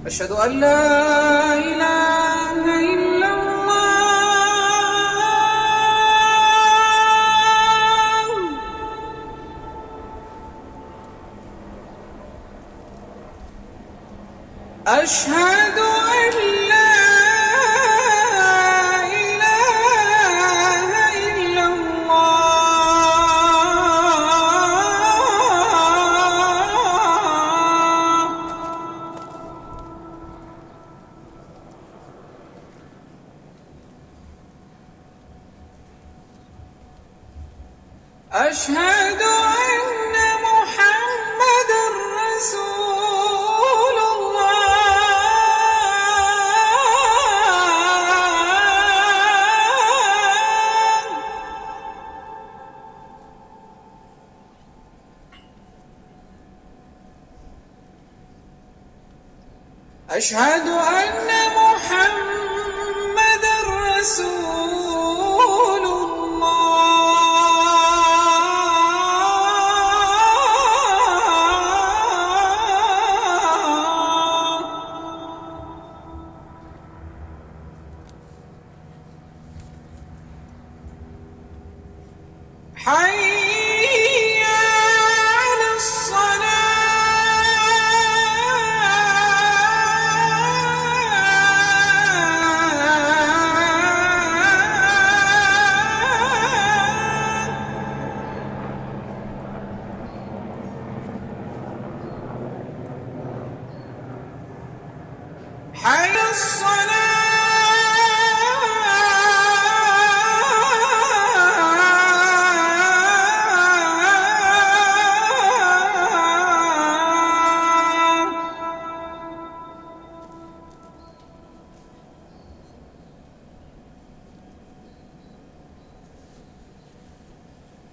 أشهد أن لا إله إلا الله أشهد أن لا إله إلا الله أشهد أن محمدًا رسول الله أشهد أن محمدًا رسول حي على الصلاة حي الصلاة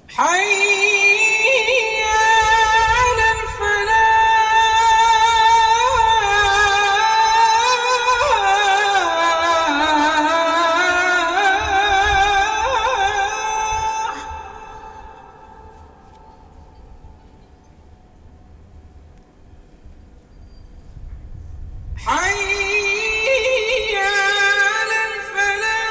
حي على الفلاح حي على الفلاح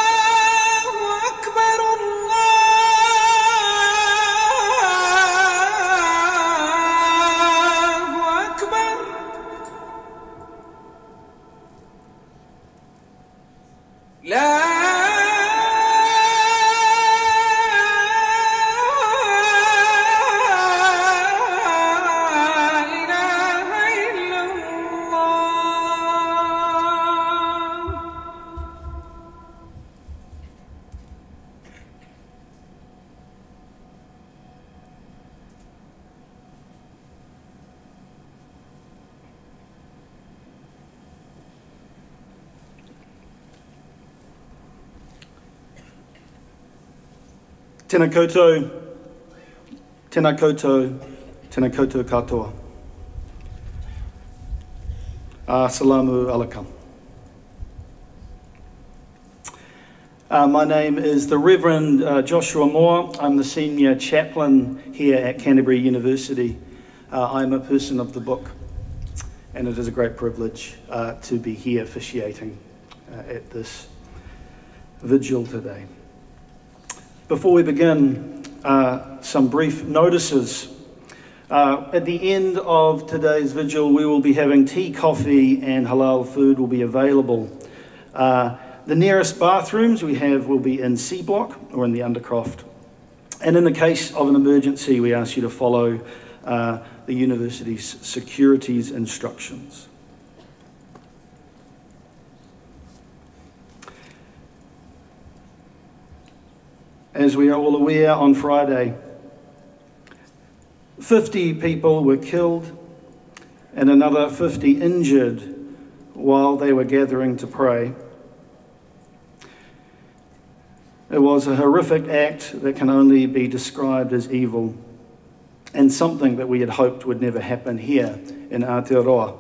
الله أكبر الله أكبر لا إله إلا الله Tēnā koutou, tēnā koutou, tēnā koutou katoa. Assalamu alaikum. My name is the Reverend Joshua Moore. I'm the Senior Chaplain here at Canterbury University. I'm a person of the book, and it is a great privilege to be here officiating at this vigil today. Before we begin, some brief notices. At the end of today's vigil, we will be having tea, coffee, and halal food will be available. The nearest bathrooms we have will be in C Block or in the Undercroft. And in the case of an emergency, we ask you to follow the university's securities instructions. As we are all aware, on Friday, 50 people were killed and another 50 injured while they were gathering to pray. It was a horrific act that can only be described as evil and something that we had hoped would never happen here in Aotearoa.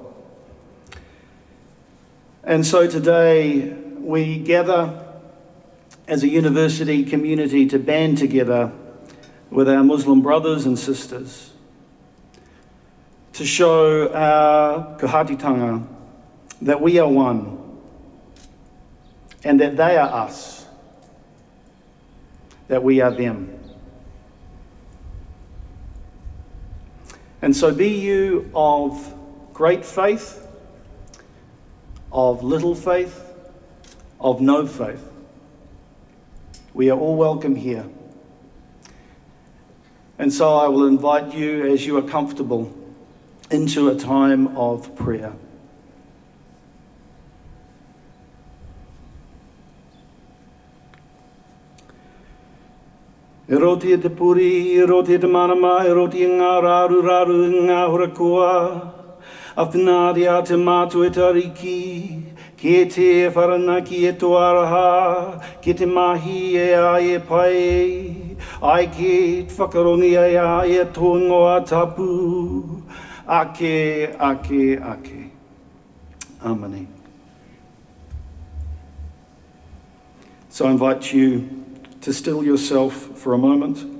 And so today we gather as a university community to band together with our Muslim brothers and sisters to show our kahatitanga that we are one and that they are us, that we are them. And so be you of great faith, of little faith, of no faith. We are all welcome here. And so I will invite you, as you are comfortable, into a time of prayer. E roti e te puri, e roti e te marama, e roti e ngā raru e ngā horakua. A whinari a te mātu e tariki, ki e te e wharanaki e toaraha, ki te mahi e a e pai, ai ki whakarongi e a e tōngoa tapu, ake, ake, ake. Amani. So I invite you to still yourself for a moment.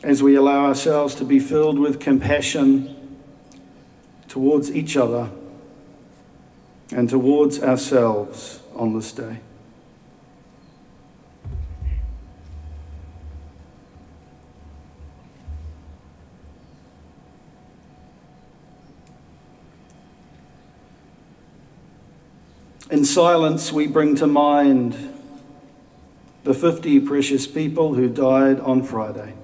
As we allow ourselves to be filled with compassion towards each other and towards ourselves on this day. In silence, we bring to mind the 50 precious people who died on Friday.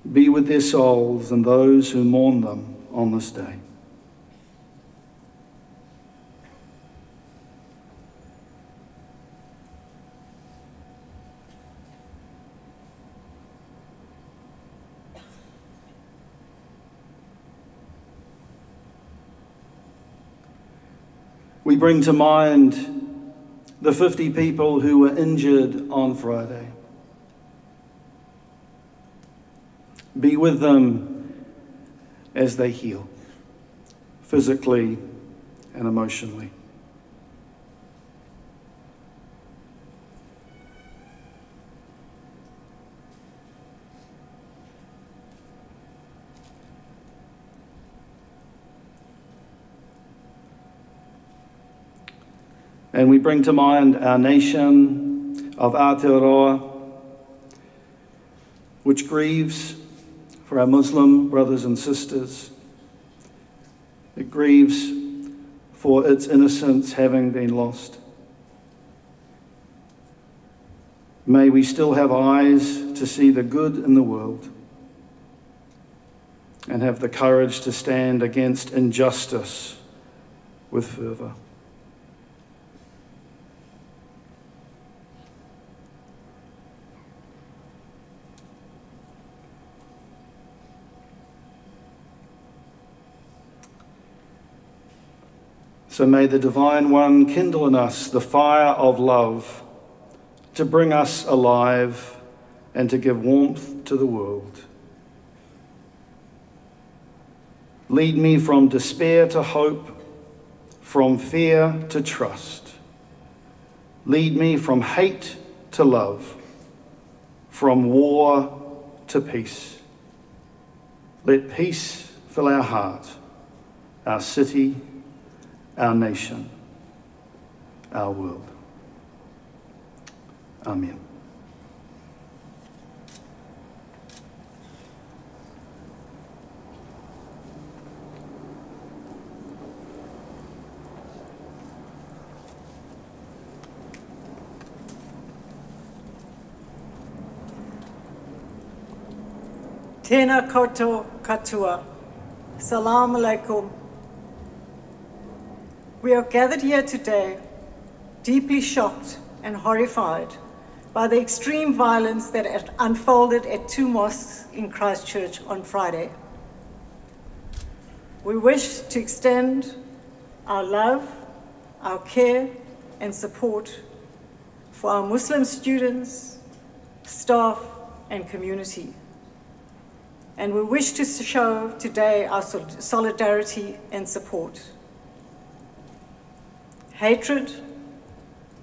Be with their souls and those who mourn them on this day. We bring to mind the 50 people who were injured on Friday. Be with them as they heal, physically and emotionally. And we bring to mind our nation of Aotearoa, which grieves for our Muslim brothers and sisters. It grieves for its innocence having been lost. May we still have eyes to see the good in the world and have the courage to stand against injustice with fervour. So may the Divine One kindle in us the fire of love to bring us alive and to give warmth to the world. Lead me from despair to hope, from fear to trust. Lead me from hate to love, from war to peace. Let peace fill our heart, our city, our nation, our world. Amen. Tēnā koutou katoa. Salam alaikum. We are gathered here today, deeply shocked and horrified by the extreme violence that unfolded at two mosques in Christchurch on Friday. We wish to extend our love, our care and support for our Muslim students, staff and community. And we wish to show today our solidarity and support. Hatred,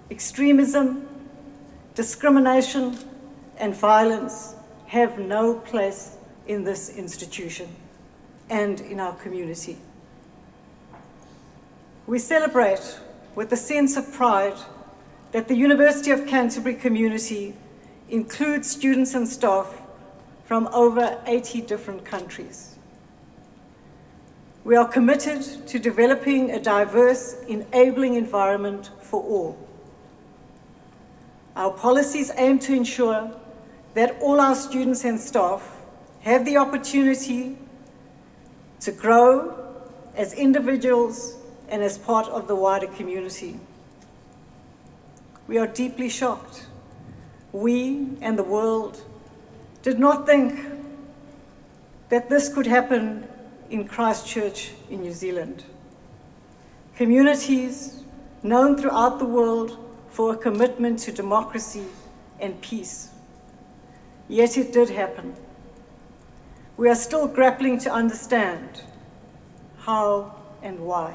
extremism, discrimination, and violence have no place in this institution and in our community. We celebrate with a sense of pride that the University of Canterbury community includes students and staff from over 80 different countries. We are committed to developing a diverse, enabling environment for all. Our policies aim to ensure that all our students and staff have the opportunity to grow as individuals and as part of the wider community. We are deeply shocked. We and the world did not think that this could happen in Christchurch in New Zealand. Communities known throughout the world for a commitment to democracy and peace. Yet it did happen. We are still grappling to understand how and why.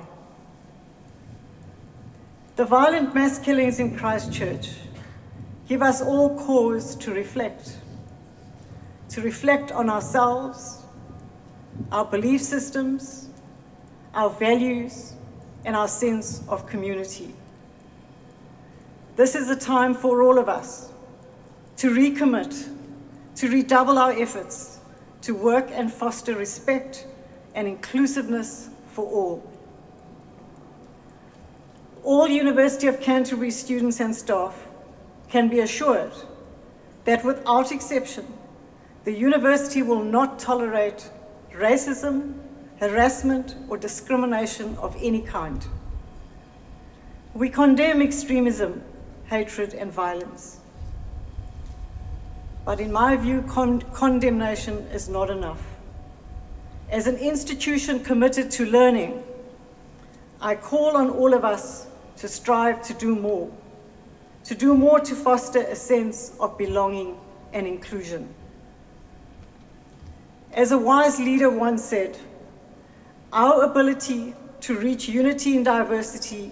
The violent mass killings in Christchurch give us all cause to reflect on ourselves, our belief systems, our values, and our sense of community. This is a time for all of us to recommit, to redouble our efforts, to work and foster respect and inclusiveness for all. All University of Canterbury students and staff can be assured that without exception, the university will not tolerate racism, harassment, or discrimination of any kind. We condemn extremism, hatred, and violence. But in my view, condemnation is not enough. As an institution committed to learning, I call on all of us to strive to do more to foster a sense of belonging and inclusion. As a wise leader once said, our ability to reach unity in diversity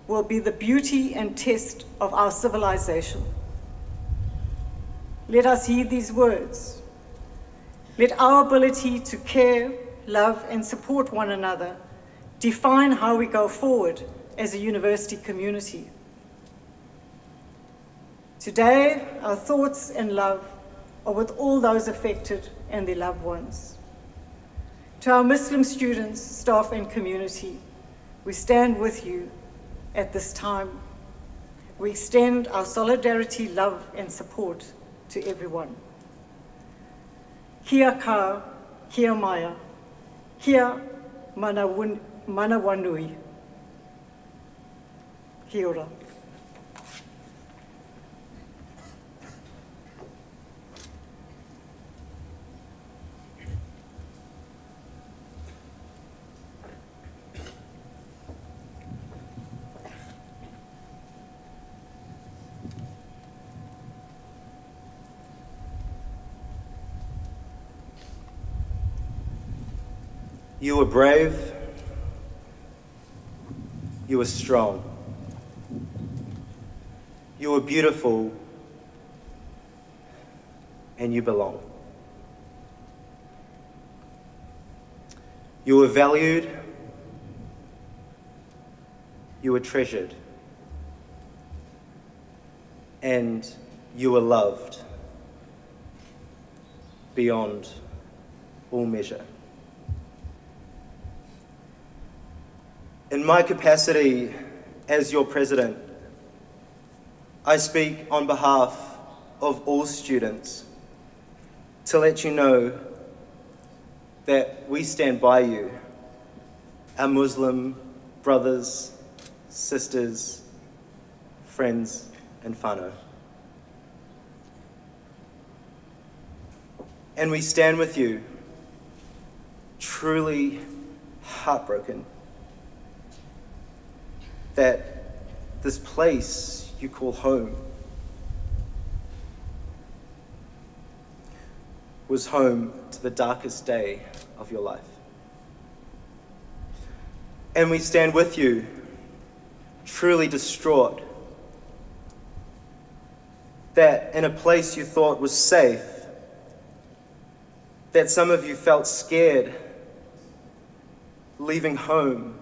will be the beauty and test of our civilization. Let us heed these words. Let our ability to care, love, and support one another define how we go forward as a university community. Today, our thoughts and love are with all those affected and their loved ones. To our Muslim students, staff, and community, we stand with you at this time. We extend our solidarity, love, and support to everyone. Kia kaha, kia māia, kia manawanui. Kia ora. You were brave, you were strong, you were beautiful, and you belong. You were valued, you were treasured, and you were loved beyond all measure. In my capacity as your president, I speak on behalf of all students to let you know that we stand by you, our Muslim brothers, sisters, friends, and whānau. And we stand with you, truly heartbroken that this place you call home was home to the darkest day of your life. And we stand with you, truly distraught, that in a place you thought was safe, that some of you felt scared leaving home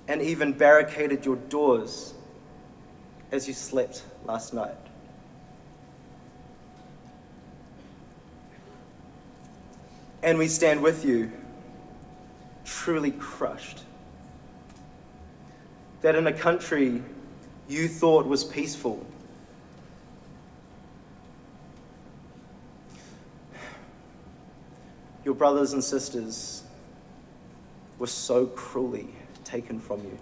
and even barricaded your doors as you slept last night. And we stand with you, truly crushed, that in a country you thought was peaceful, your brothers and sisters were so cruelly taken from you.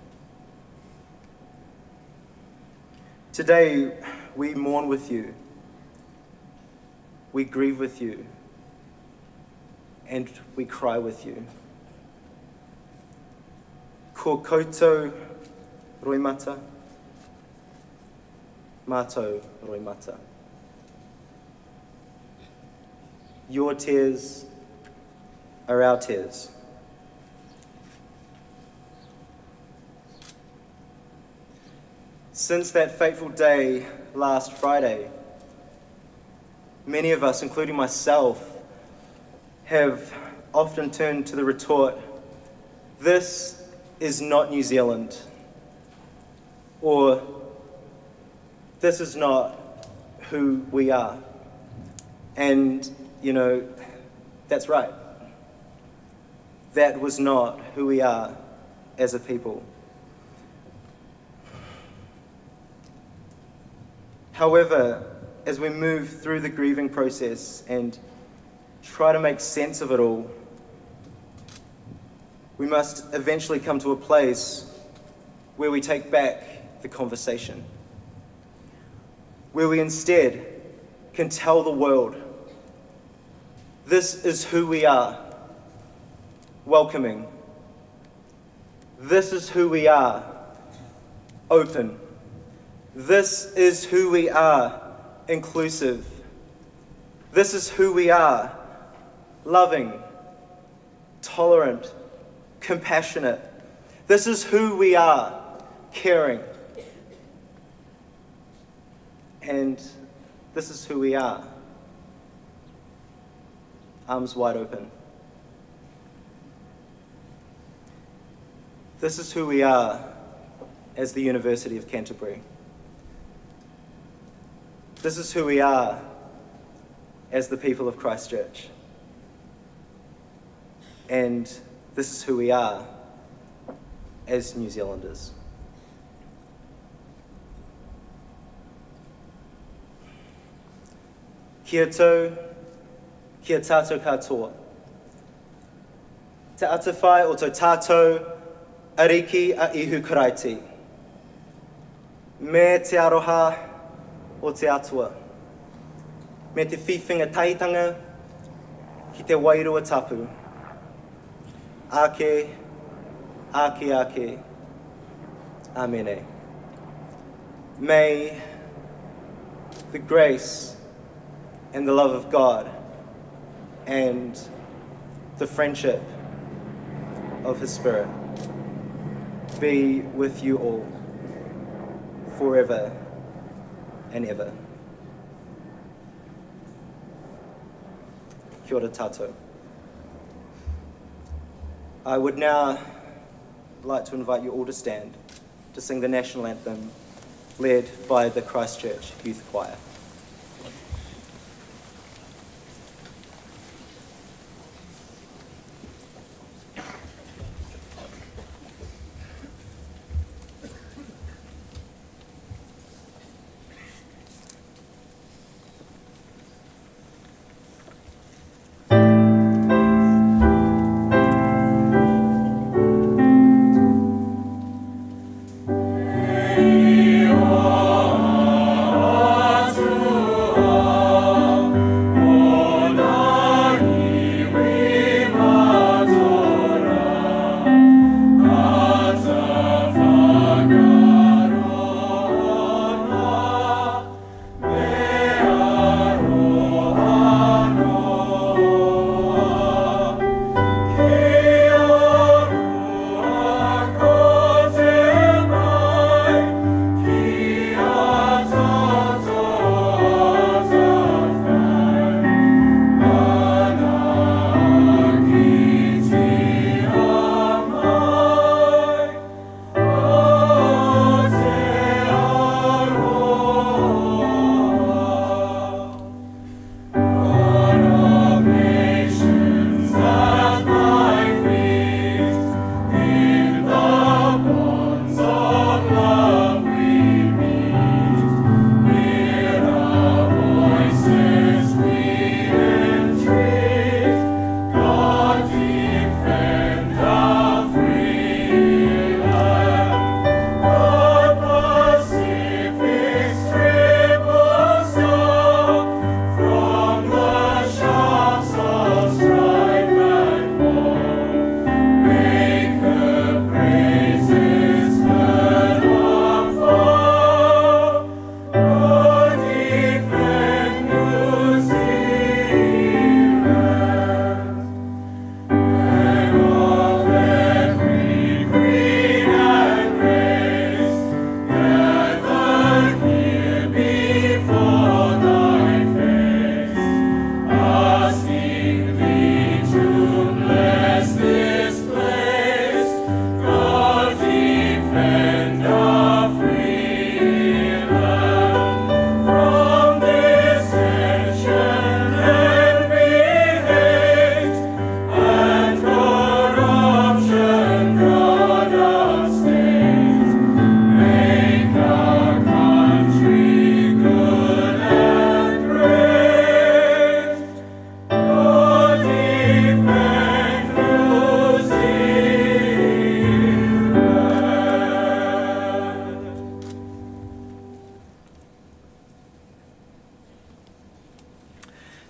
Today, we mourn with you, we grieve with you, and we cry with you. Ko koutou roimata, mātou roimata. Your tears are our tears. Since that fateful day last Friday, many of us, including myself, have often turned to the retort, "This is not New Zealand," or "This is not who we are." And, you know, that's right. That was not who we are as a people. However, as we move through the grieving process and try to make sense of it all, we must eventually come to a place where we take back the conversation, where we instead can tell the world, this is who we are, welcoming. This is who we are, open. This is who we are, inclusive. This is who we are, loving, tolerant, compassionate. This is who we are, caring. And this is who we are, arms wide open. This is who we are as the University of Canterbury. This is who we are as the people of Christchurch. And this is who we are as New Zealanders. Kia tau, kia tātou katoa. Te atawhai o tō tātou, ariki a ihu karaiti. Me te aroha o te atua. Me te whiwhinga taitanga ki te wairua tapu. Ake, ake, ake. Amene. May the grace and the love of God and the friendship of His Spirit be with you all forever and ever. Kia ora tātou. I would now like to invite you all to stand to sing the national anthem led by the Christchurch Youth Choir.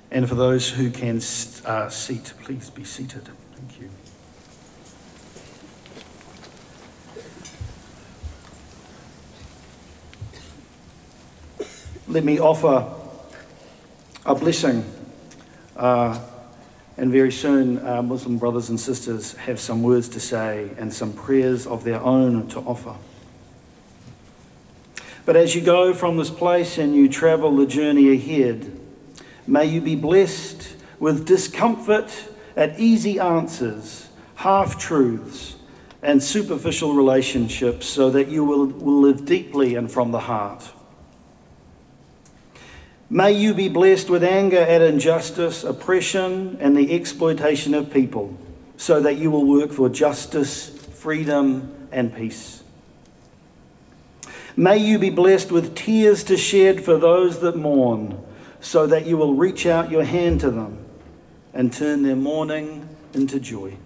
And for those who can seat, please be seated. Thank you. Let me offer a blessing, and very soon Muslim brothers and sisters have some words to say and some prayers of their own to offer. But as you go from this place and you travel the journey ahead, may you be blessed with discomfort at easy answers, half-truths, and superficial relationships so that you will live deeply and from the heart. May you be blessed with anger at injustice, oppression, and the exploitation of people so that you will work for justice, freedom, and peace. May you be blessed with tears to shed for those that mourn, so that you will reach out your hand to them and turn their mourning into joy.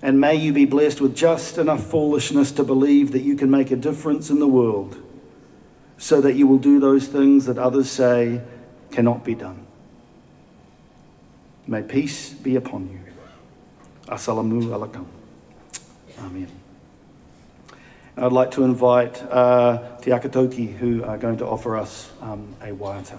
And may you be blessed with just enough foolishness to believe that you can make a difference in the world, so that you will do those things that others say cannot be done. May peace be upon you. Assalamu alaikum. Amen. I'd like to invite Te Akatoki, who are going to offer us a waiata.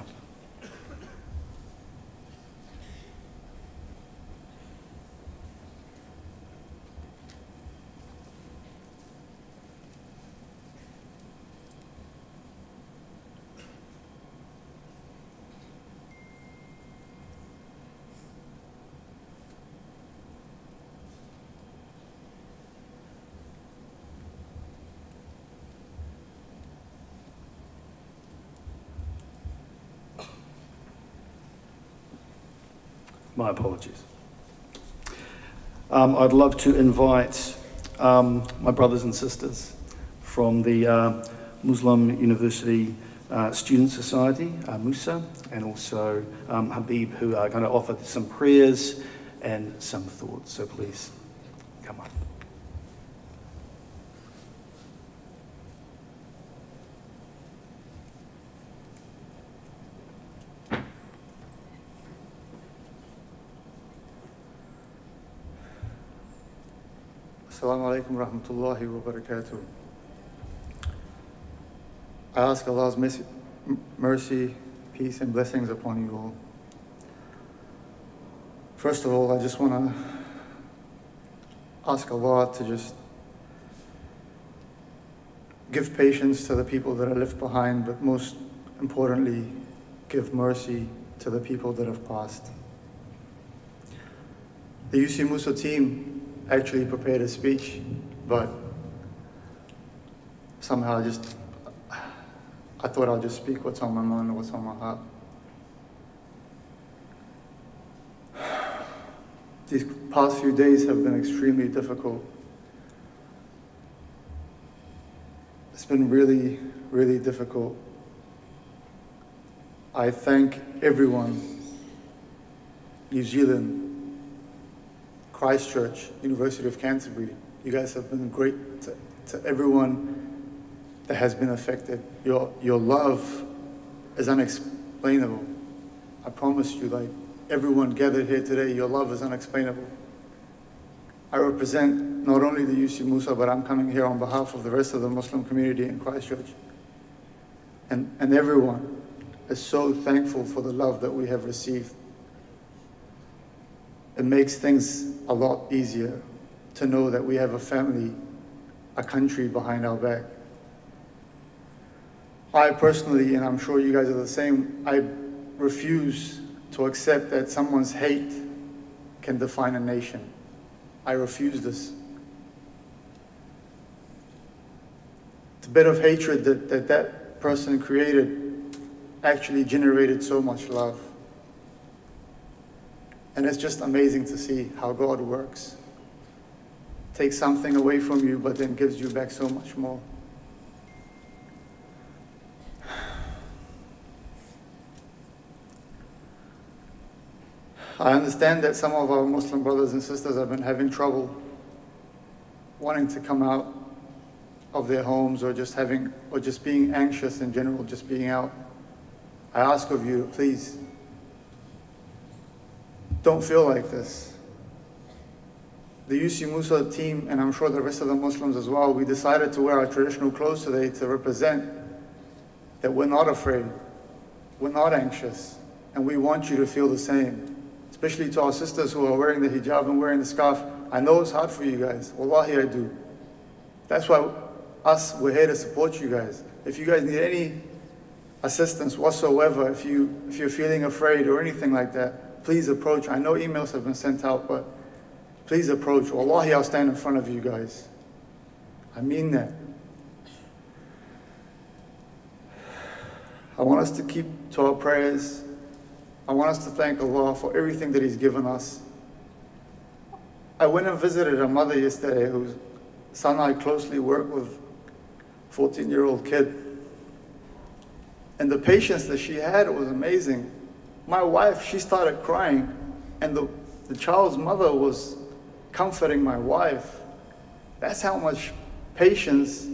My apologies. I'd love to invite my brothers and sisters from the Muslim University Student Society, Musa, and also Habib, who are going to offer some prayers and some thoughts. So please, come on. Assalamu alaikum rahmatullahi wa barakatuh. I ask Allah's mercy, peace, and blessings upon you all. First of all, I just want to ask Allah to just give patience to the people that are left behind, but most importantly, give mercy to the people that have passed. The UC Musa team actually prepared a speech, but somehow I thought I'll just speak what's on my mind and what's on my heart. These past few days have been extremely difficult. It's been really, really difficult. I thank everyone, New Zealand, Christchurch, University of Canterbury. You guys have been great to everyone that has been affected. Your love is unexplainable. I promise you, like everyone gathered here today, your love is unexplainable. I represent not only the UC Musa, but I'm coming here on behalf of the rest of the Muslim community in Christchurch. And everyone is so thankful for the love that we have received. It makes things a lot easier to know that we have a family, a country behind our back. I personally, and I'm sure you guys are the same, I refuse to accept that someone's hate can define a nation. I refuse this. The bit of hatred that person created actually generated so much love. And it's just amazing to see how God works. Takes something away from you, but then gives you back so much more. I understand that some of our Muslim brothers and sisters have been having trouble wanting to come out of their homes or just being anxious in general, just being out. I ask of you, please, don't feel like this. The UC Musa team, and I'm sure the rest of the Muslims as well, we decided to wear our traditional clothes today to represent that we're not afraid, we're not anxious, and we want you to feel the same. Especially to our sisters who are wearing the hijab and wearing the scarf. I know it's hard for you guys. Wallahi, I do. That's why we're here to support you guys. If you guys need any assistance whatsoever, if you're feeling afraid or anything like that, please approach. I know emails have been sent out, but please approach. Wallahi, I'll stand in front of you guys. I mean that. I want us to keep to our prayers. I want us to thank Allah for everything that He's given us. I went and visited a mother yesterday whose son I closely work with, 14-year-old kid. And the patience that she had was amazing. My wife, she started crying, and the child's mother was comforting my wife. That's how much patience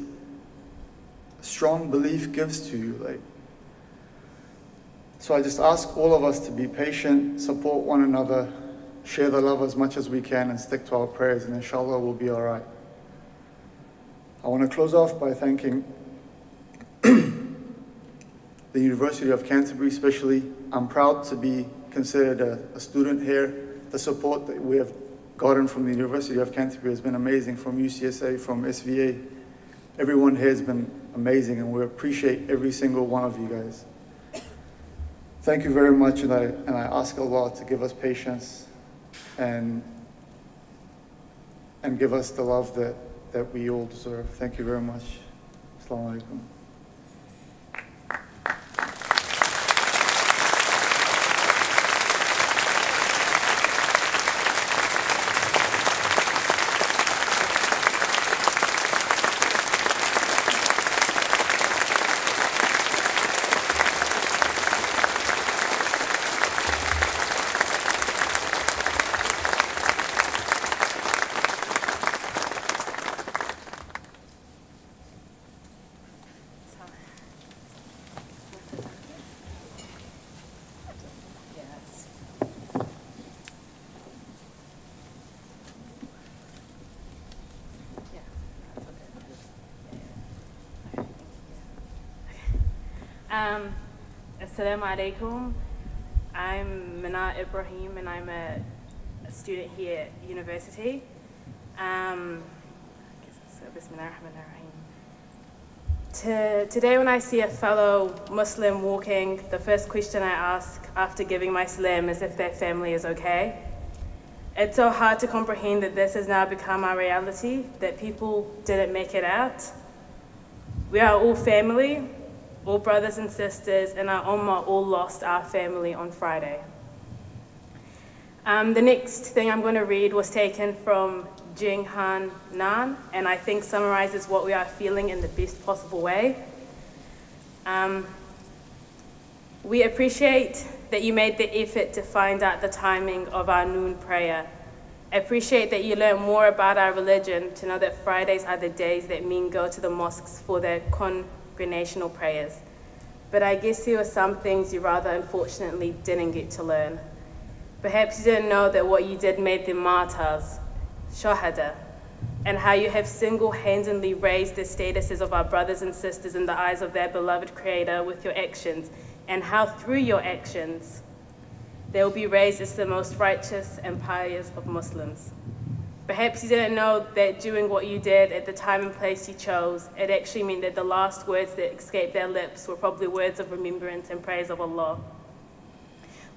strong belief gives to you. So I just ask all of us to be patient, support one another, share the love as much as we can, and stick to our prayers, and inshallah we'll be all right. I want to close off by thanking the University of Canterbury especially. I'm proud to be considered a student here. The support that we have gotten from the University of Canterbury has been amazing, from UCSA, from SVA. Everyone here has been amazing, and we appreciate every single one of you guys. Thank you very much, and I ask Allah to give us patience and give us the love that we all deserve. Thank you very much. Assalamu alaikum. Assalamu alaikum. I'm Mana Ibrahim and I'm a student here at university. Today when I see a fellow Muslim walking, the first question I ask after giving my salam is if their family is okay. It's so hard to comprehend that this has now become our reality, that people didn't make it out. We are all family, all brothers and sisters, and our ummah all lost our family on Friday. The next thing I'm going to read was taken from Jing Han Nan, and I think summarizes what we are feeling in the best possible way. We appreciate that you made the effort to find out the timing of our noon prayer. Appreciate that you learned more about our religion to know that Fridays are the days that men go to the mosques for their congregational prayers. But I guess there were some things you rather unfortunately didn't get to learn. Perhaps you didn't know that what you did made them martyrs, shahada, and how you have single-handedly raised the statuses of our brothers and sisters in the eyes of their beloved Creator with your actions, and how through your actions they will be raised as the most righteous and pious of Muslims. Perhaps you didn't know that doing what you did at the time and place you chose, it actually meant that the last words that escaped their lips were probably words of remembrance and praise of Allah,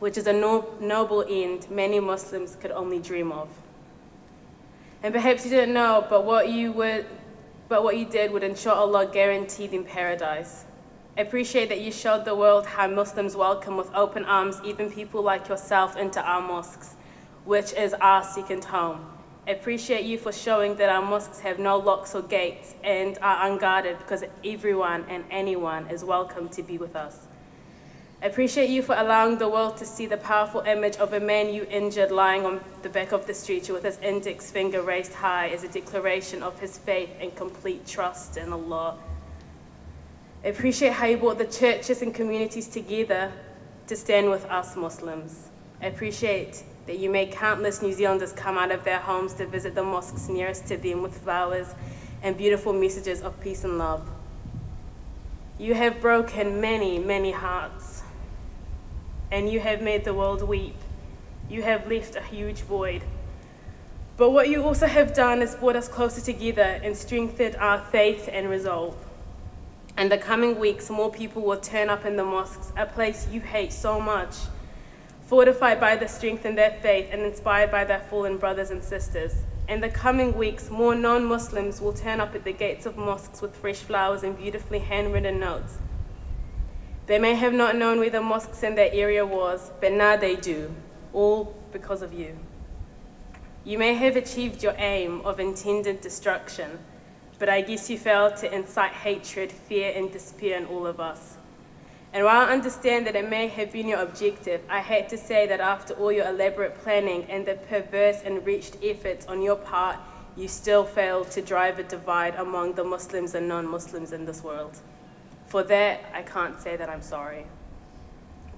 which is a noble end many Muslims could only dream of. And perhaps you didn't know, but what you did would ensure Allah guaranteed them paradise. Appreciate that you showed the world how Muslims welcome with open arms even people like yourself into our mosques, which is our second home. Appreciate you for showing that our mosques have no locks or gates and are unguarded because everyone and anyone is welcome to be with us. Appreciate you for allowing the world to see the powerful image of a man you injured lying on the back of the stretcher with his index finger raised high as a declaration of his faith and complete trust in Allah. Appreciate how you brought the churches and communities together to stand with us Muslims. Appreciate that you made countless New Zealanders come out of their homes to visit the mosques nearest to them with flowers and beautiful messages of peace and love. You have broken many, many hearts, and you have made the world weep. You have left a huge void. But what you also have done is brought us closer together and strengthened our faith and resolve. In the coming weeks, more people will turn up in the mosques, a place you hate so much, fortified by the strength in their faith and inspired by their fallen brothers and sisters. In the coming weeks, more non-Muslims will turn up at the gates of mosques with fresh flowers and beautifully handwritten notes. They may have not known where the mosques in their area was, but now they do, all because of you. You may have achieved your aim of intended destruction, but I guess you failed to incite hatred, fear, and despair in all of us. And while I understand that it may have been your objective, I hate to say that after all your elaborate planning and the perverse and wretched efforts on your part, you still failed to drive a divide among the Muslims and non-Muslims in this world. For that, I can't say that I'm sorry.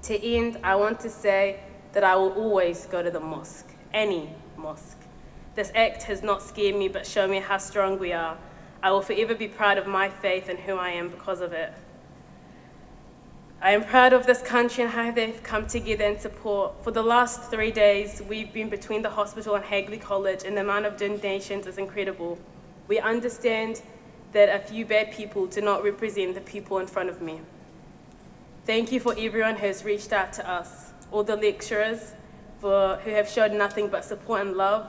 To end, I want to say that I will always go to the mosque, any mosque. This act has not scared me, but shown me how strong we are. I will forever be proud of my faith and who I am because of it. I am proud of this country and how they've come together in support. For the last 3 days, we've been between the hospital and Hagley College, and the amount of donations is incredible. We understand that a few bad people do not represent the people in front of me. Thank you for everyone who has reached out to us, all the lecturers who have showed nothing but support and love.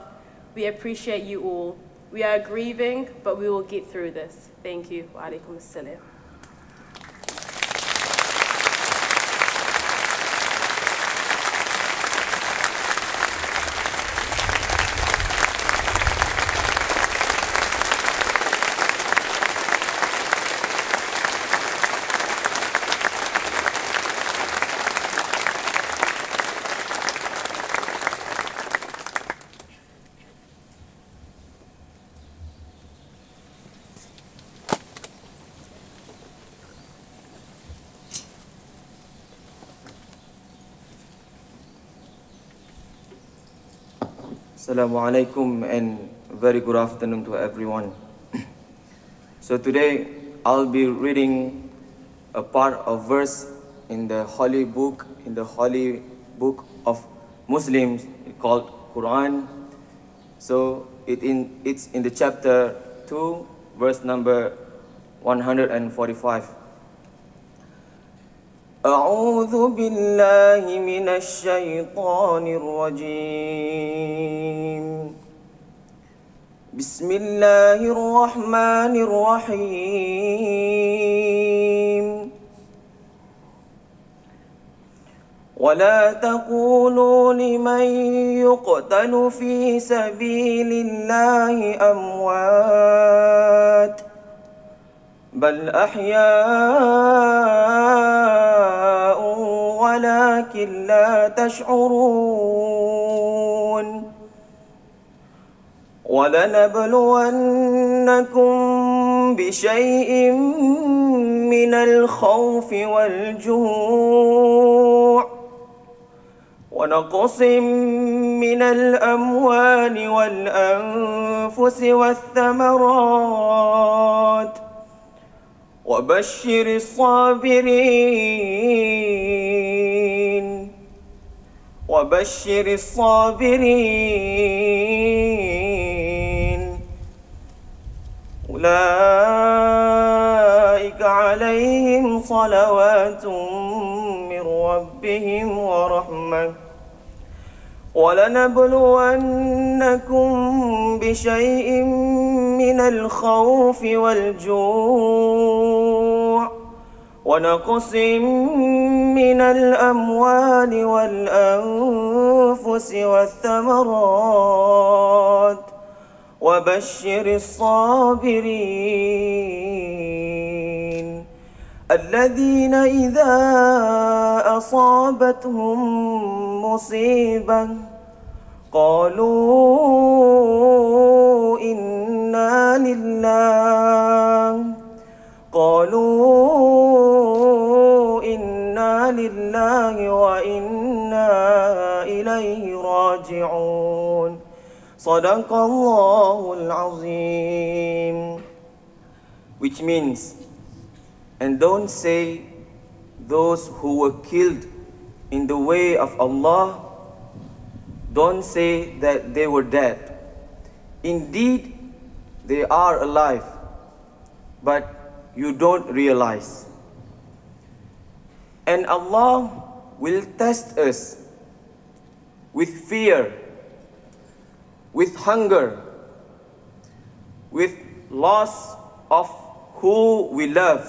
We appreciate you all. We are grieving, but we will get through this. Thank you. Wa alaikum assalam. Assalamu alaikum and very good afternoon to everyone. So today I'll be reading a part of verse in the holy book of Muslims called Quran. So it's in the chapter 2, verse number 145. أعوذ بالله من الشيطان الرجيم بسم الله الرحمن الرحيم ولا تقولوا لمن يقتل في سبيل الله أموات بل أحياء ولكن لا تشعرون ولنبلونكم بشيء من الخوف والجوع ونقص من الأموال والأنفس والثمرات وبشر الصابرين أولئك عليهم صلوات من ربهم ورحمة ولنبلونكم بشيء من الخوف والجوع ونقص من الأموال والأنفس والثمرات وبشر الصابرين الذين إذا أصابتهم مصيبة قالوا إنا لله وإنا إليه راجعون صدق الله العظيم. Which means, and don't say those who were killed in the way of Allah, don't say that they were dead. Indeed, they are alive, but you don't realize. And Allah will test us with fear, with hunger, with loss of who we love,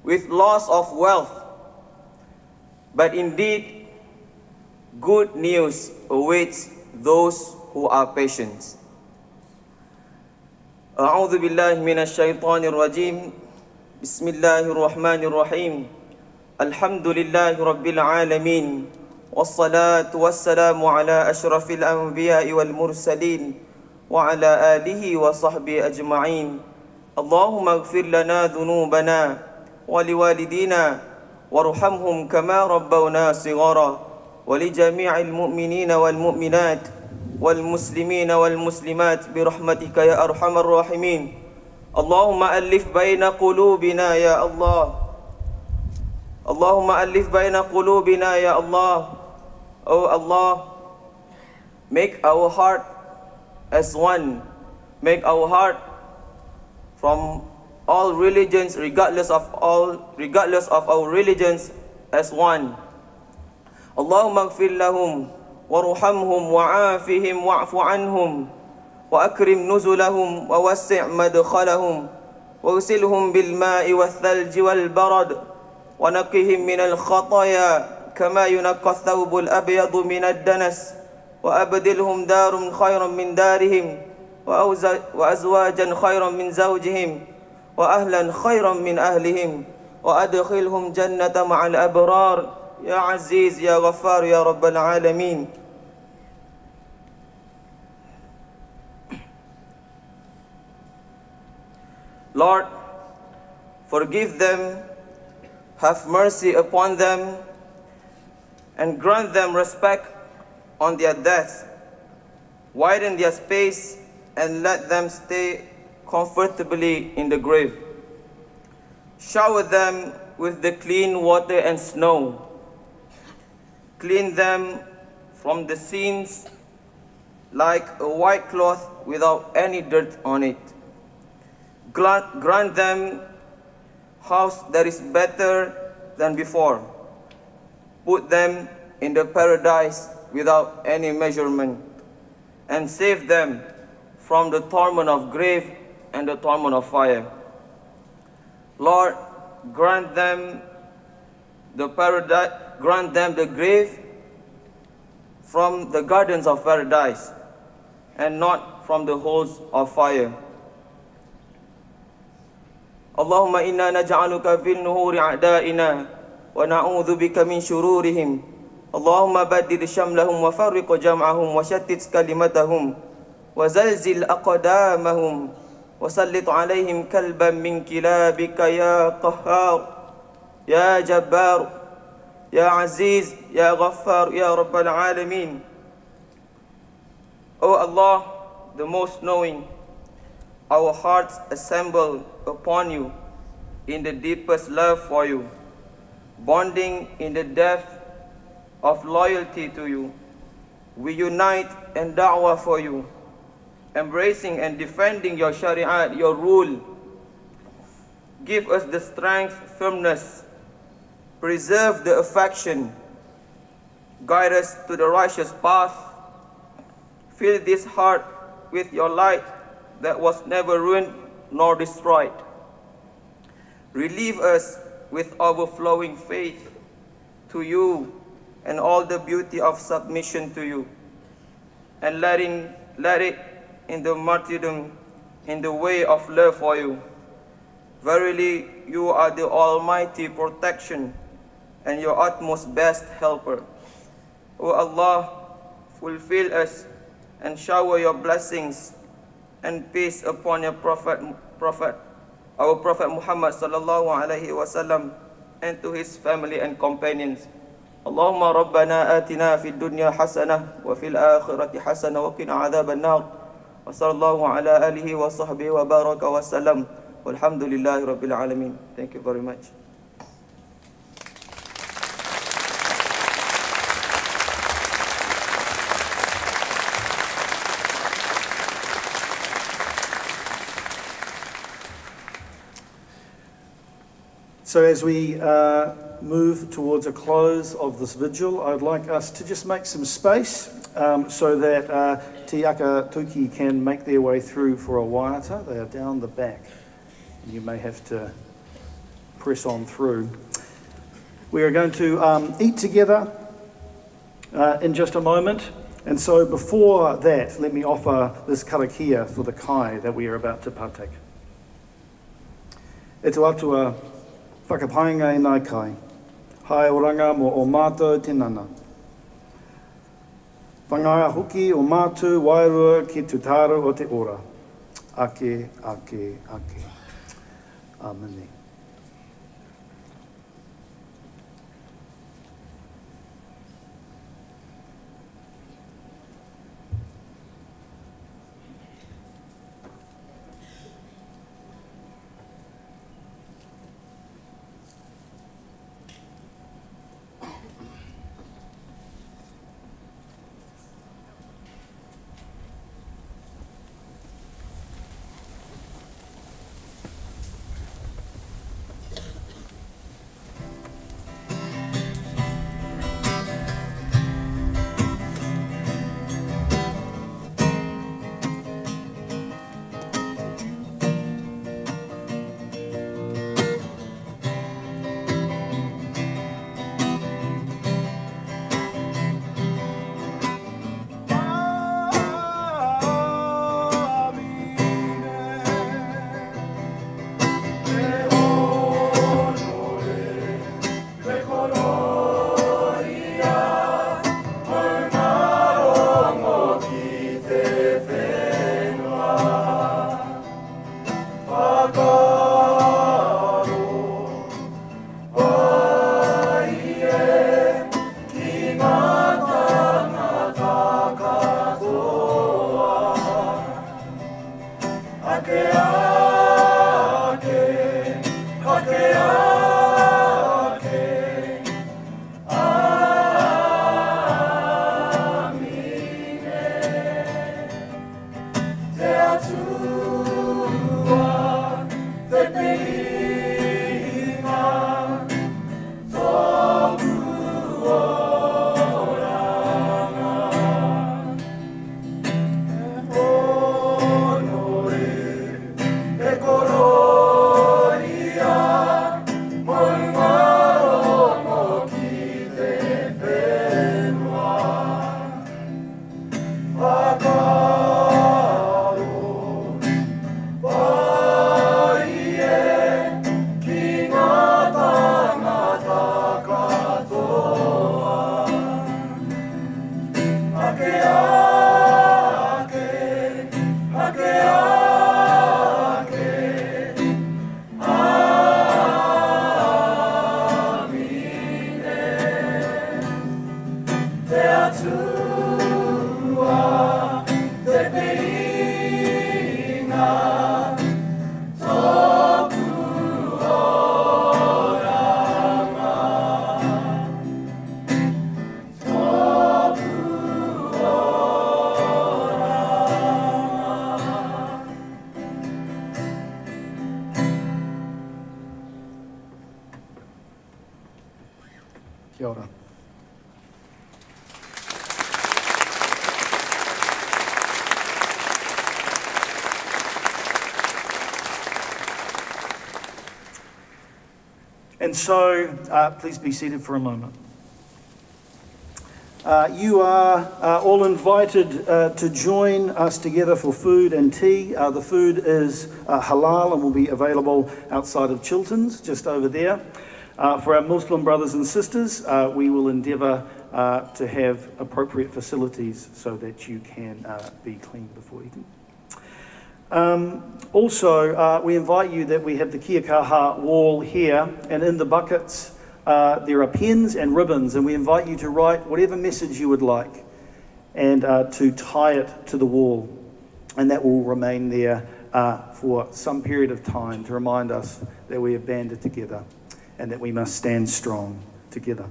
with loss of wealth. But indeed, good news awaits those who are patient. أعوذ بالله من الشيطان الرجيم بسم الله الرحمن الرحيم الحمد لله رب العالمين والصلاة والسلام على أشرف الأنبياء والمرسلين وعلى آله وصحبه أجمعين اللهم اغفر لنا ذنوبنا ولوالدينا وارحمهم كما ربونا صغارا ولجميع المؤمنين والمؤمنات والمسلمين والمسلمات برحمتك يا أرحم الراحمين اللهم ألف بين قلوبنا يا الله اللهم ألف بين قلوبنا يا الله Oh Allah, make our heart as one, make our heart from all religions regardless of our religions as one. Allahumma ighfir lahum warhamhum wa'afihim wa'fu anhum wa akrim nuzulahum wa wassi' madkhalahum واغسلهم بالماء والثلج والبرد ونقهم من الخطايا كما ينقى الثوب الأبيض من الدنس وأبدلهم دار خيرا من دارهم وأزواجا خيرا من زوجهم وأهلا خيرا من أهلهم وأدخلهم جنة مع الأبرار يا عزيز يا غفار يا رب العالمين. Lord, forgive them, have mercy upon them, and grant them respect on their death. Widen their space and let them stay comfortably in the grave. Shower them with the clean water and snow. Clean them from the sins like a white cloth without any dirt on it. Grant them house that is better than before. Put them in the paradise without any measurement, and save them from the torment of grave and the torment of fire. Lord, grant them the paradise, grant them the grave from the gardens of paradise, and not from the holes of fire. Allahumma inna naj'aluka fil nuhuri a'da'ina wa na'udhu bika min shururihim. Allahumma baddid shamlahum wa farriq jam'ahum wa shattit kalimatahum wa zalzil aqdamahum wa sallit alayhim kalban min kilabika ya qahhar ya jabbar ya aziz ya ghaffar ya rabbal alamin. O Allah, the most knowing, our hearts assemble upon you in the deepest love for you, bonding in the depth of loyalty to you. We unite in da'wah for you, embracing and defending your shari'at, your rule. Give us the strength, firmness, preserve the affection, guide us to the righteous path. Fill this heart with your light that was never ruined nor destroyed. Relieve us with overflowing faith to you and all the beauty of submission to you, and let it in the martyrdom in the way of love for you. Verily, you are the almighty protection and your utmost best helper. O Allah, fulfill us and shower your blessings and peace upon your our Prophet Muhammad sallallahu alaihi wasallam, and to his family and companions. Allahumma rabbana atina fid dunya hasanah wa fil akhirati hasanah wa qina adhaban nar. Wa sallallahu ala alihi wa sahbihi wa baraka wa sallam. Walhamdulillahi rabbil alamin. Thank you very much. So as we move towards a close of this vigil, I'd like us to just make some space so that Te Aka Tuki can make their way through for a waiata. They are down the back. You may have to press on through. We are going to eat together in just a moment. And so before that, let me offer this karakia for the kai that we are about to partake. E tu atua whakapainga i nai kai, hae oranga mo o mātou tinana. Whangaia hoki o mātou wairua ki tu tāru o te ora. Ake, ake, ake. Amen. Kia ora. And so, please be seated for a moment. You are all invited to join us together for food and tea. The food is halal and will be available outside of Chilton's, just over there. For our Muslim brothers and sisters, we will endeavour to have appropriate facilities so that you can be clean before eating. Also, we invite you that we have the kia kaha wall here, and in the buckets there are pens and ribbons, and we invite you to write whatever message you would like and to tie it to the wall, and that will remain there for some period of time to remind us that we have banded together and that we must stand strong together.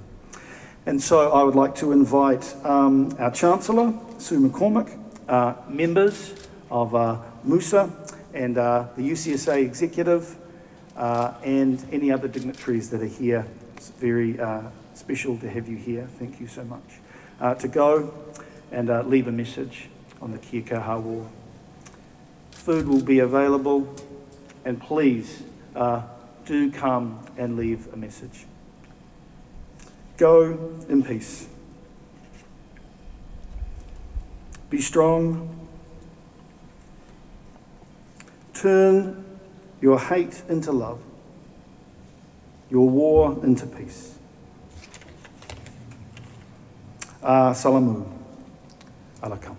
And so I would like to invite our Chancellor, Sue McCormick, members of Musa and the UCSA executive, and any other dignitaries that are here. It's very special to have you here. Thank you so much. To go and leave a message on the kia kaha wall. Food will be available, and please do come and leave a message. Go in peace. Be strong. Turn your hate into love, your war into peace. Salamu alaikum.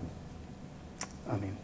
Amen.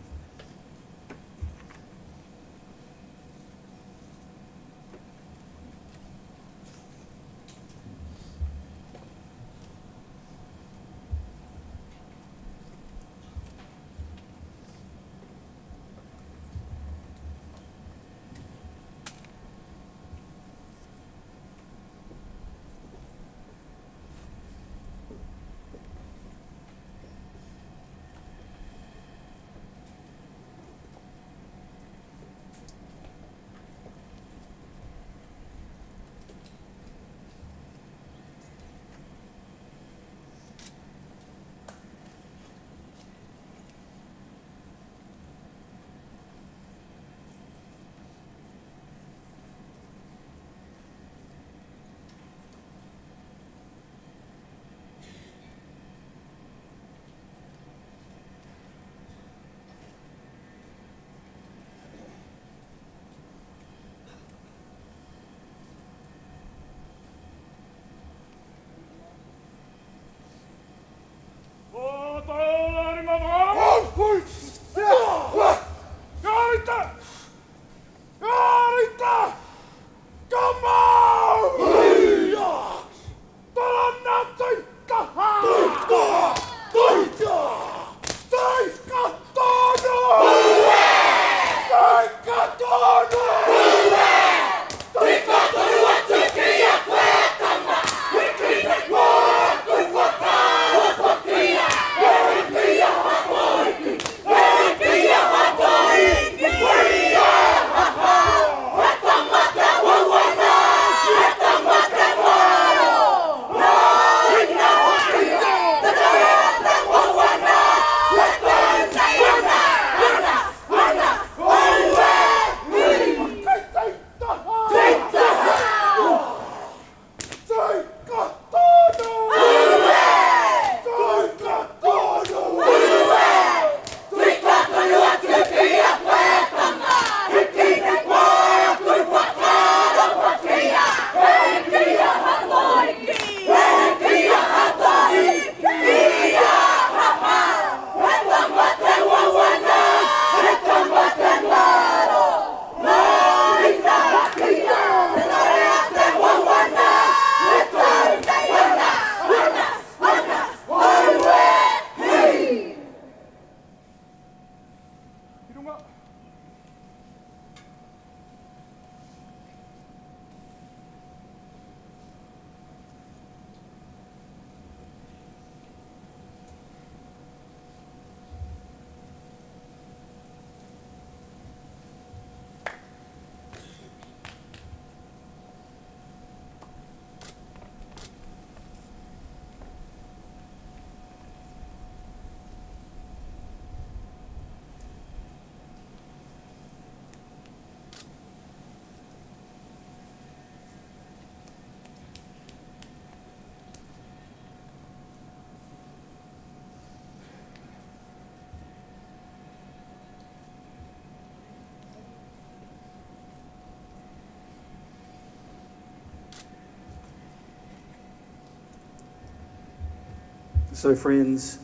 So friends,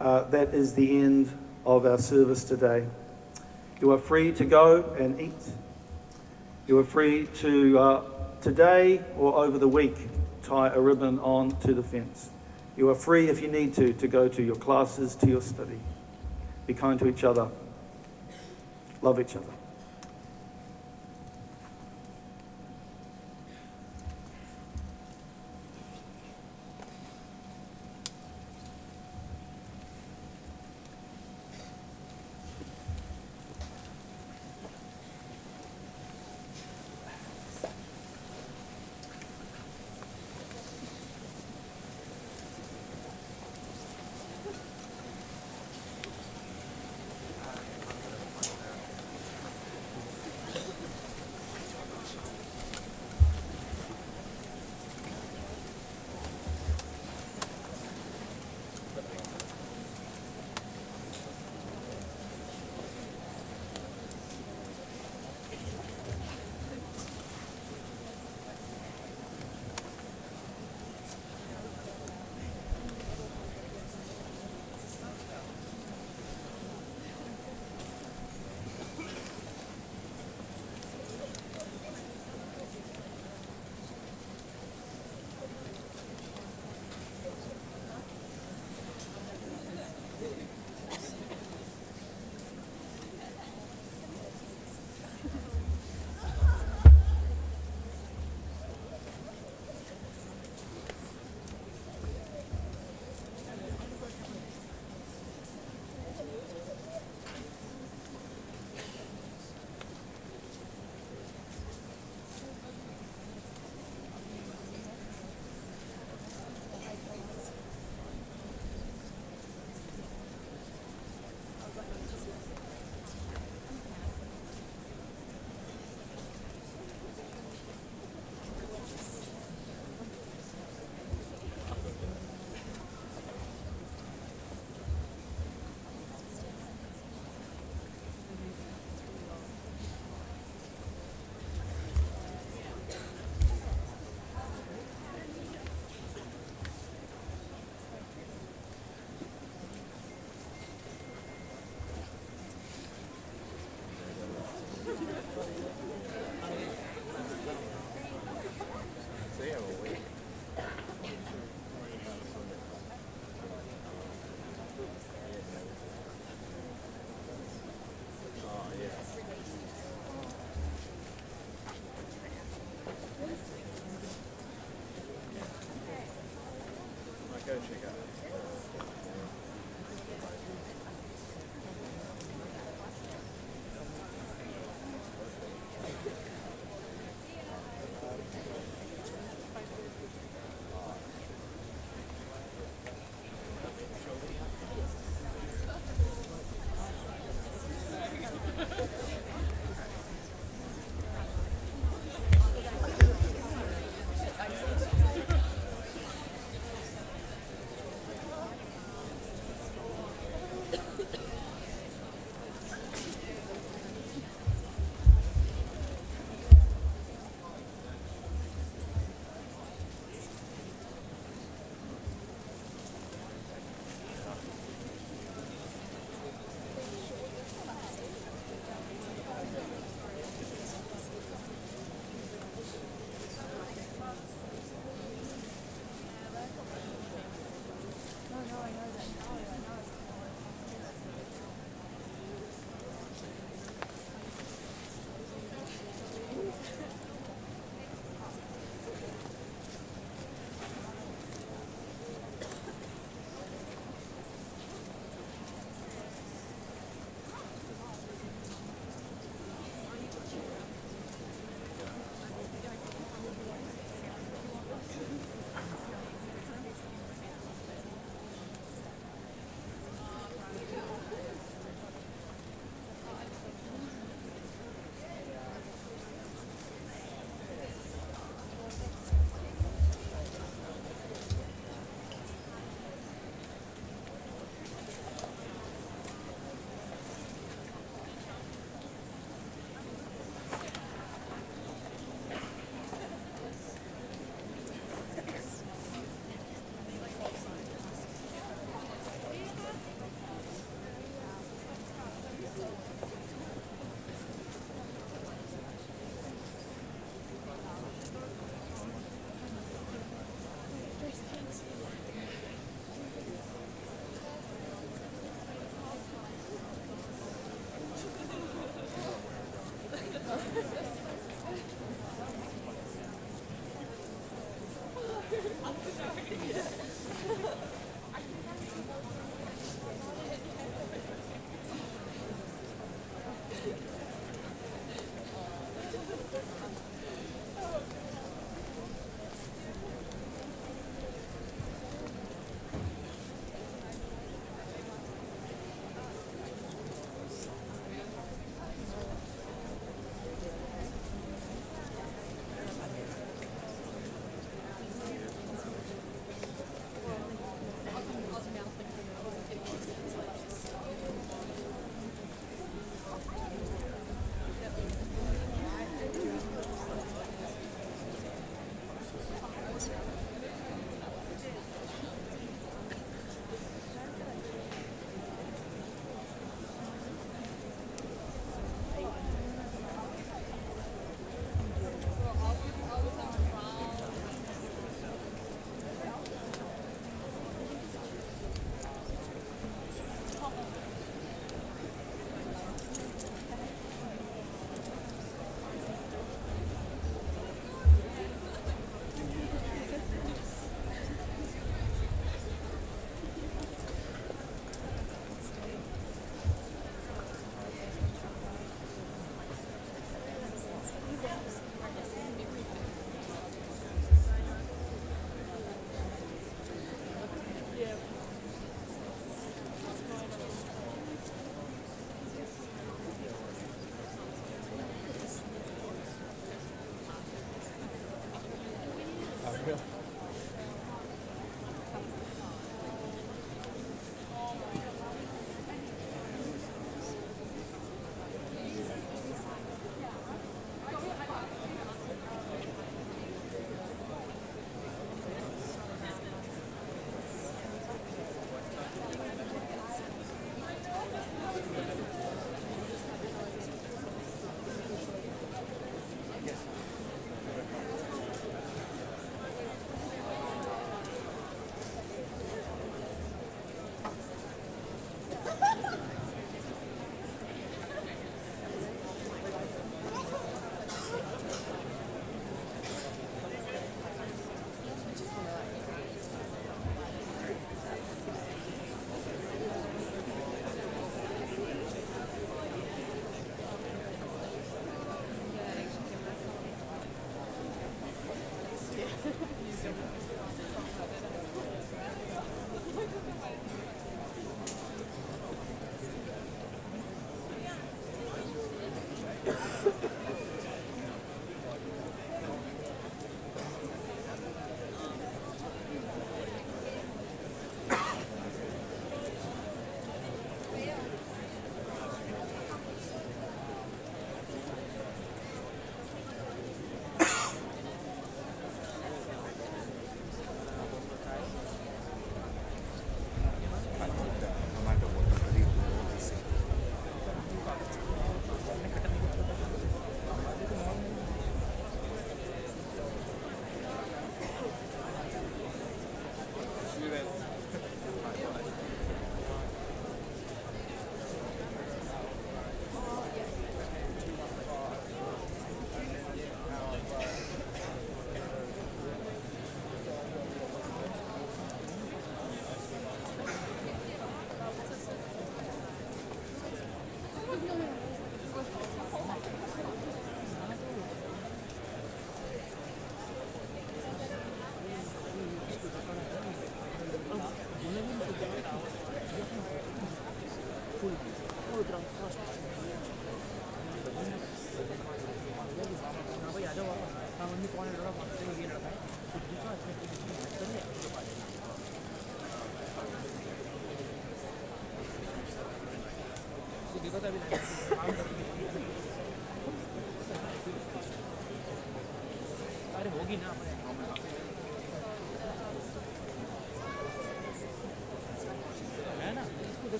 that is the end of our service today. You are free to go and eat. You are free to, today or over the week, tie a ribbon on to the fence. You are free, if you need to go to your classes, to your study. Be kind to each other. Love each other.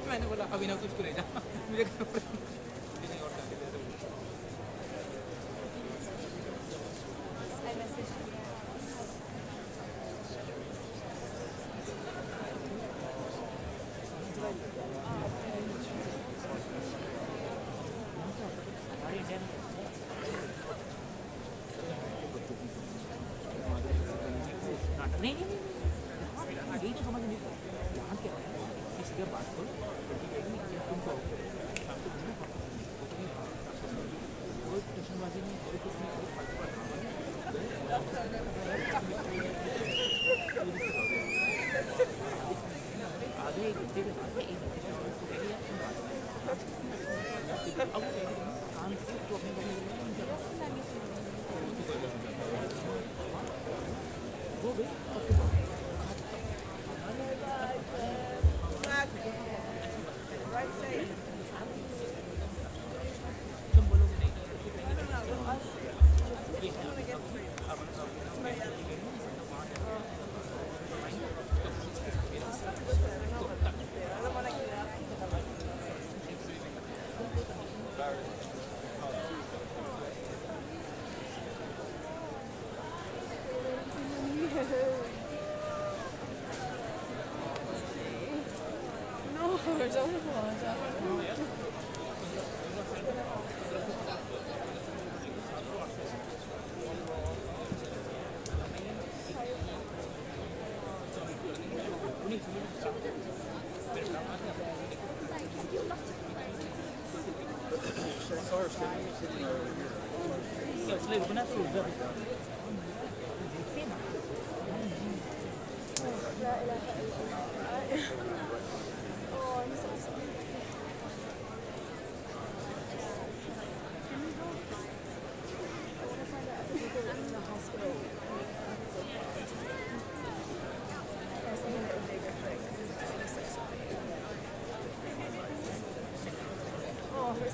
मैंने बोला अभिनव तो उसको ले जा मुझे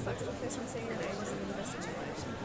sucks. The first time seeing your name was in the best situation.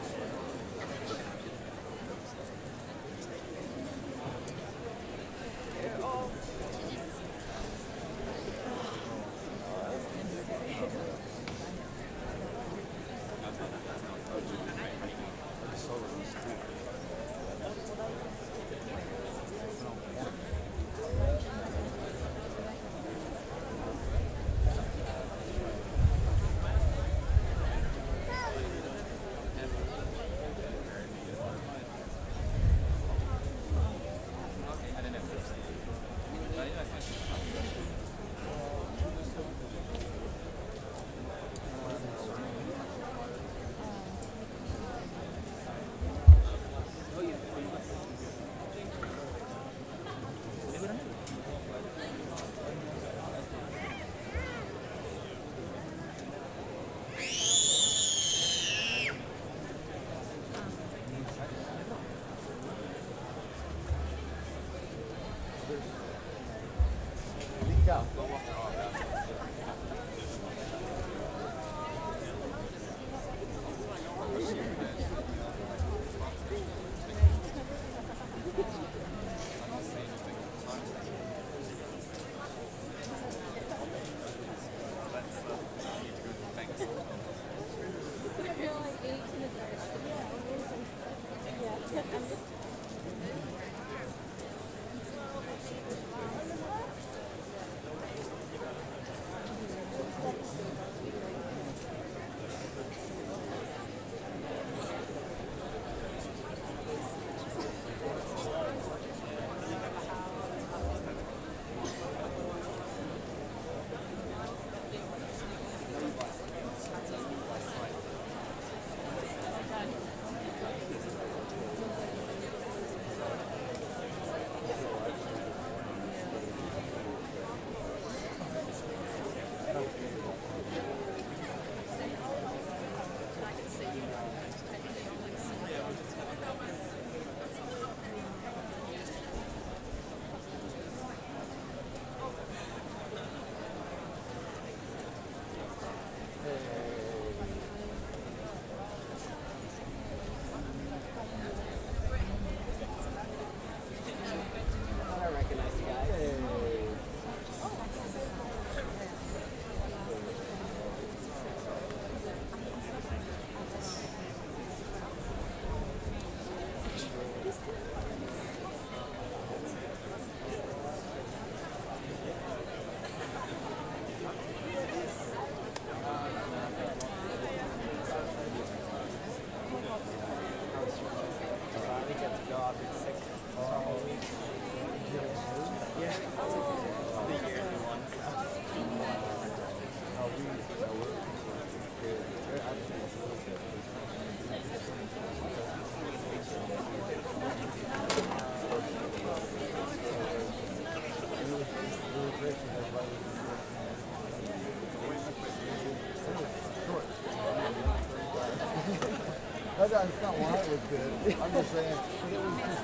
That's not why it was good. I'm just saying, it was just,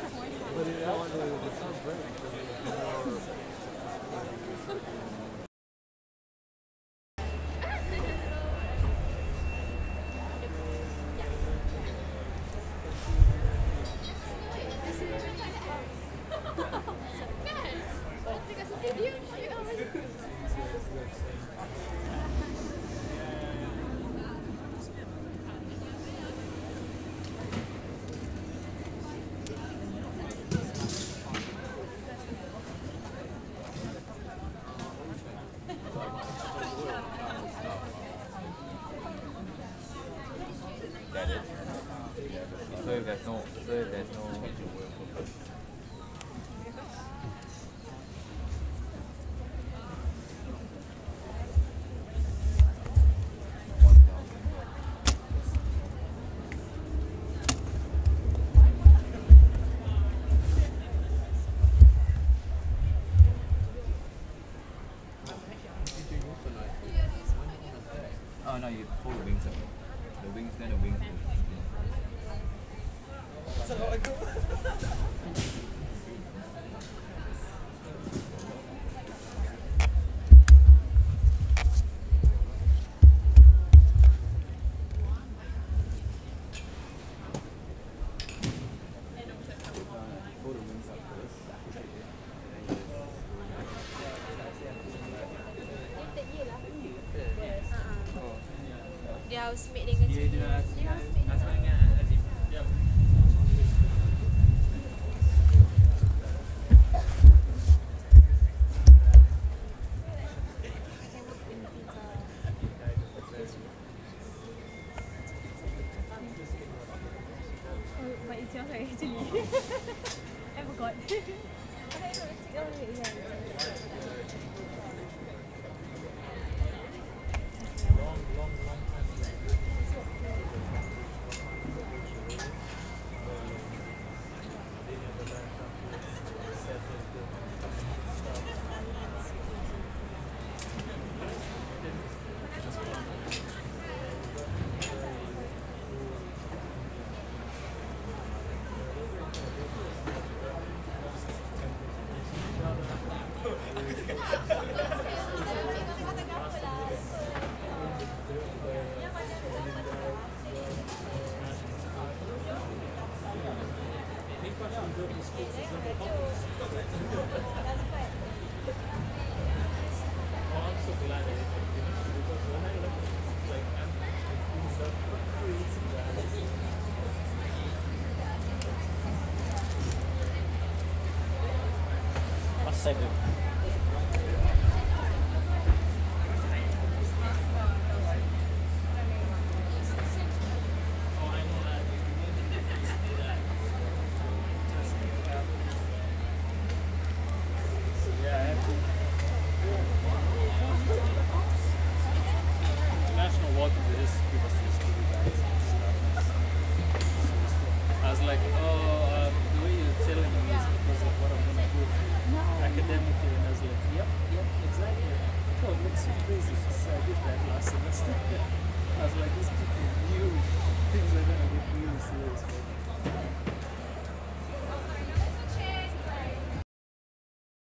but it actually was so great because it was more. So if there's no oh no, you pull the wings up. The wings, then the wings. Dia housemate dengan sini. Dia housemate dengan but it's yours right actually. I forgot. Second. National welcome to this give us this to you guys and stuff. I was like, oh, the way you're telling me is because of what I'm gonna do academically, and I was like, yep, exactly. Oh, it looks so crazy. So I did that last semester. I was like, these people knew things are gonna get really serious.